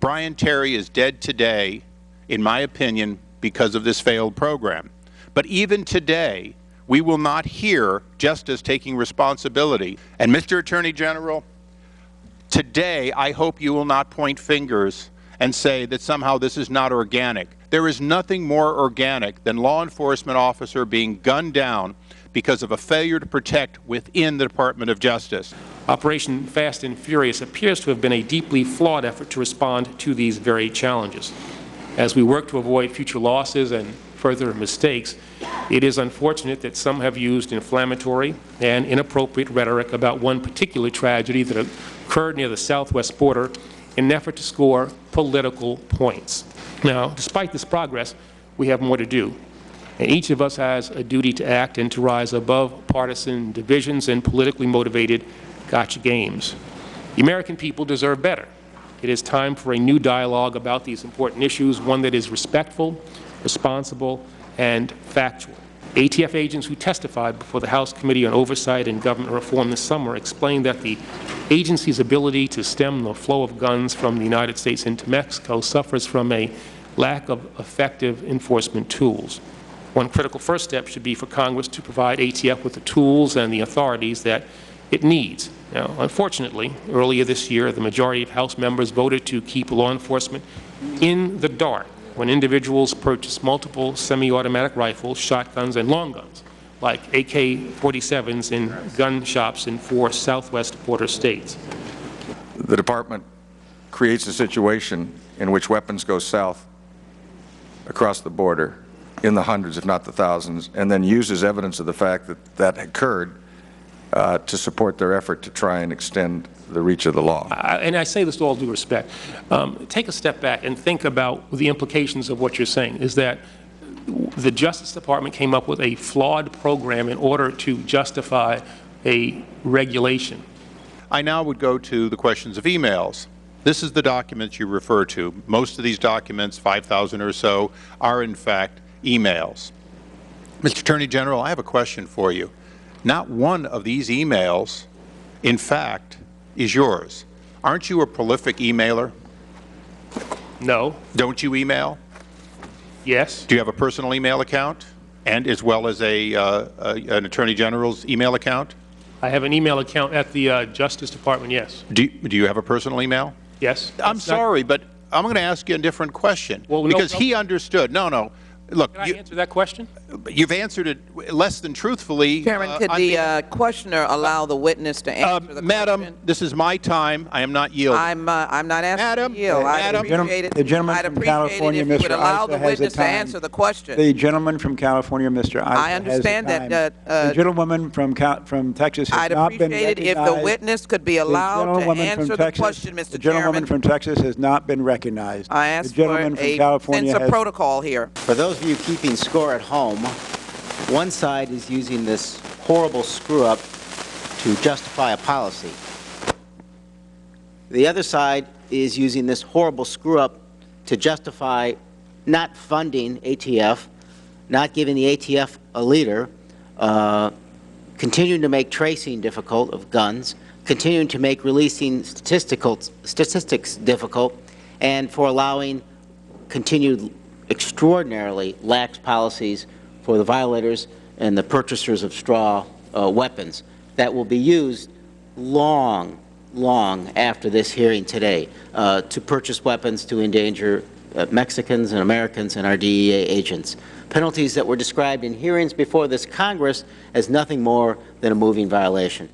Brian Terry is dead today, in my opinion, because of this failed program. But even today, we will not hear justice taking responsibility. And Mr. Attorney General, today I hope you will not point fingers and say that somehow this is not organic. There is nothing more organic than law enforcement officer being gunned down because of a failure to protect within the Department of Justice. Operation Fast and Furious appears to have been a deeply flawed effort to respond to these very challenges. As we work to avoid future losses and further mistakes, it is unfortunate that some have used inflammatory and inappropriate rhetoric about one particular tragedy that occurred near the southwest border in an effort to score political points. Now, despite this progress, we have more to do. And each of us has a duty to act and to rise above partisan divisions and politically motivated gotcha games. The American people deserve better. It is time for a new dialogue about these important issues, one that is respectful, responsible, and factual. ATF agents who testified before the House Committee on Oversight and Government Reform this summer explained that the agency's ability to stem the flow of guns from the United States into Mexico suffers from a lack of effective enforcement tools. One critical first step should be for Congress to provide ATF with the tools and the authorities that it needs. Now, unfortunately, earlier this year, the majority of House members voted to keep law enforcement in the dark when individuals purchased multiple semi-automatic rifles, shotguns, and long guns, like AK-47s in gun shops in 4 southwest border states. The Department creates a situation in which weapons go south across the border in the hundreds, if not the thousands, and then uses evidence of the fact that that occurred to support their effort to try and extend the reach of the law. And I say this with all due respect. Take a step back and think about the implications of what you're saying, is that the Justice Department came up with a flawed program in order to justify a regulation. I now would go to the questions of emails. This is the documents you refer to. Most of these documents, 5,000 or so, are in fact emails. Mr. Attorney General, I have a question for you. Not one of these emails, in fact, is yours. Aren't you a prolific emailer? No. Don't you email? Yes. Do you have a personal email account, and as well as an Attorney General's email account? I have an email account at the Justice Department, yes. Do you have a personal email? Yes. I'm sorry, but I'm going to ask you a different question. Well, because he understood. No. Look, can I answer that question? You've answered it less than truthfully. Chairman, could the questioner allow the witness to answer the Madam, question? this is my time. I am not yielding. I'm not asking you to yield. I'd appreciate it. The gentleman I'd from appreciate California, it if you Mr. would allow the Issa, has witness the to time. answer the question. The gentleman from California, Mr. Issa, I understand has the that. time. The gentlewoman from Texas has I'd not been appreciate it if the recognized. witness could be allowed to answer the question, Mr. The gentleman Chairman. from Texas has not been recognized. I ask the gentleman for from a California sense of has protocol here. For those of you keeping score at home, one side is using this horrible screw-up to justify a policy. The other side is using this horrible screw-up to justify not funding ATF, not giving the ATF a leader, continuing to make tracing difficult of guns, continuing to make releasing statistics difficult, and for allowing continued extraordinarily lax policies for the violators and the purchasers of straw weapons that will be used long after this hearing today to purchase weapons to endanger Mexicans and Americans and our DEA agents. Penalties that were described in hearings before this Congress as nothing more than a moving violation.